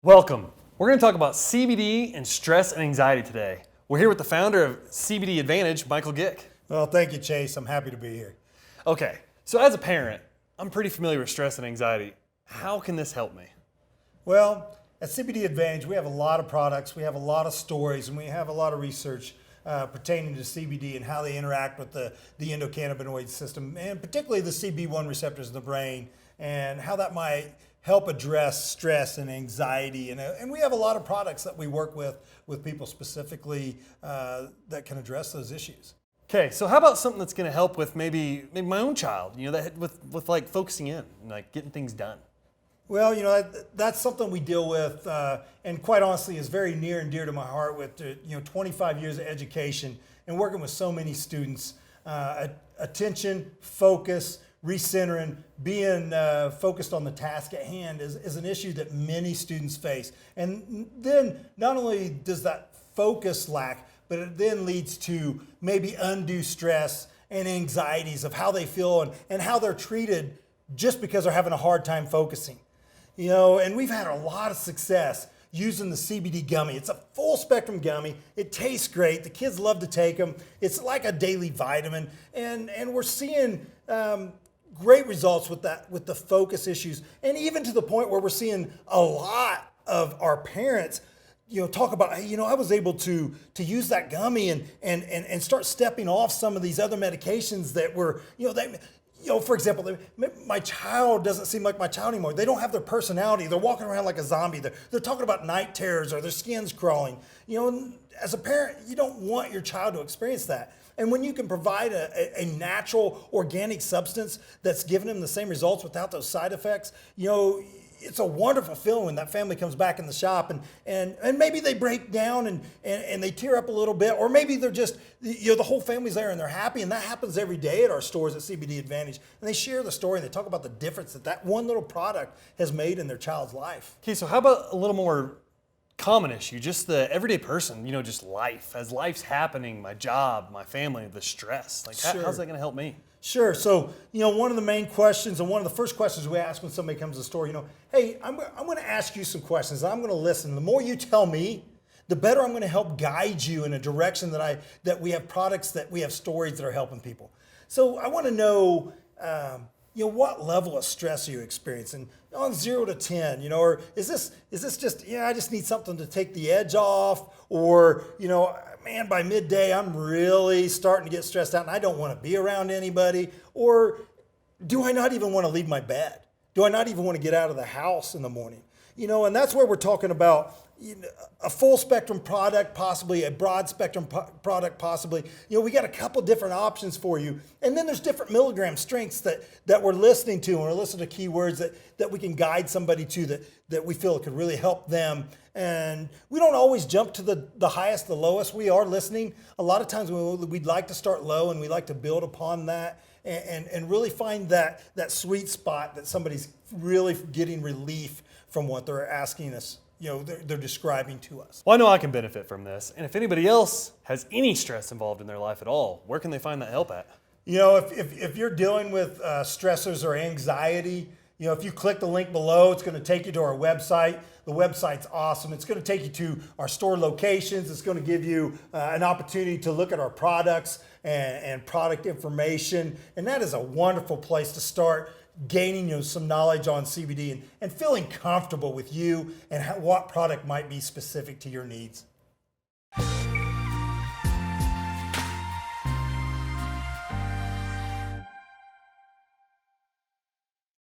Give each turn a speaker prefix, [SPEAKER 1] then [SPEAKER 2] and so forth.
[SPEAKER 1] Welcome. We're going to talk about CBD and stress and anxiety today. We're here with the founder of CBD Advantage, Michael Gick.
[SPEAKER 2] Well, thank you, Chase. I'm happy to be here.
[SPEAKER 1] Okay, so as a parent, I'm pretty familiar with stress and anxiety. How can this help me?
[SPEAKER 2] Well, at CBD Advantage, we have a lot of products, we have a lot of stories, and we have a lot of research pertaining to CBD and how they interact with the endocannabinoid system, and particularly the CB1 receptors in the brain, and how that might help address stress and anxiety. And we have a lot of products that we work with people specifically that can address those issues.
[SPEAKER 1] Okay, so how about something that's going to help with maybe my own child, that with like focusing in and like getting things done?
[SPEAKER 2] Well, that's something we deal with, and quite honestly is very near and dear to my heart with 25 years of education and working with so many students. Attention, focus, recentering, being focused on the task at hand is an issue that many students face. And then not only does that focus lack, but it then leads to maybe undue stress and anxieties of how they feel and how they're treated just because they're having a hard time focusing. And we've had a lot of success using the CBD gummy. It's a full spectrum gummy. It tastes great. The kids love to take them. It's like a daily vitamin. And we're seeing great results with the focus issues. And even to the point where we're seeing a lot of our parents talk about, hey, I was able to use that gummy and start stepping off some of these other medications that were, for example, my child doesn't seem like my child anymore. They don't have their personality. They're walking around like a zombie. They're talking about night terrors or their skin's crawling. And as a parent, you don't want your child to experience that. And when you can provide a natural organic substance that's giving them the same results without those side effects, it's a wonderful feeling when that family comes back in the shop and maybe they break down and they tear up a little bit, or maybe they're just, the whole family's there and they're happy. And that happens every day at our stores at CBD Advantage. And they share the story and they talk about the difference that one little product has made in their child's life.
[SPEAKER 1] Okay, so how about a little more common issue, just the everyday person, just life. As life's happening, my job, my family, the stress. Like,
[SPEAKER 2] Sure.
[SPEAKER 1] how's that going to help me?
[SPEAKER 2] Sure. So, one of the main questions and one of the first questions we ask when somebody comes to the store, hey, I'm going to ask you some questions. I'm going to listen. The more you tell me, the better I'm going to help guide you in a direction that we have products, that we have stories that are helping people. So I want to know, what level of stress are you experiencing on 0 to 10, or is this just, I just need something to take the edge off, or, man, by midday, I'm really starting to get stressed out and I don't want to be around anybody, or do I not even want to leave my bed? Do I not even want to get out of the house in the morning? And that's where we're talking about a full spectrum product, possibly a broad spectrum product, possibly. We got a couple different options for you. And then there's different milligram strengths that we're listening to, and we're listening to keywords that we can guide somebody to that we feel could really help them. And we don't always jump to the highest, the lowest. We are listening. A lot of times we'd like to start low and we like to build upon that and really find that sweet spot that somebody's really getting relief from what they're asking us. They're describing to us.
[SPEAKER 1] Well, I know I can benefit from this. And if anybody else has any stress involved in their life at all, where can they find that help at?
[SPEAKER 2] If you're dealing with stressors or anxiety, if you click the link below, it's going to take you to our website. The website's awesome. It's going to take you to our store locations. It's going to give you an opportunity to look at our products and product information. And that is a wonderful place to start gaining some knowledge on CBD and feeling comfortable with you and what product might be specific to your needs.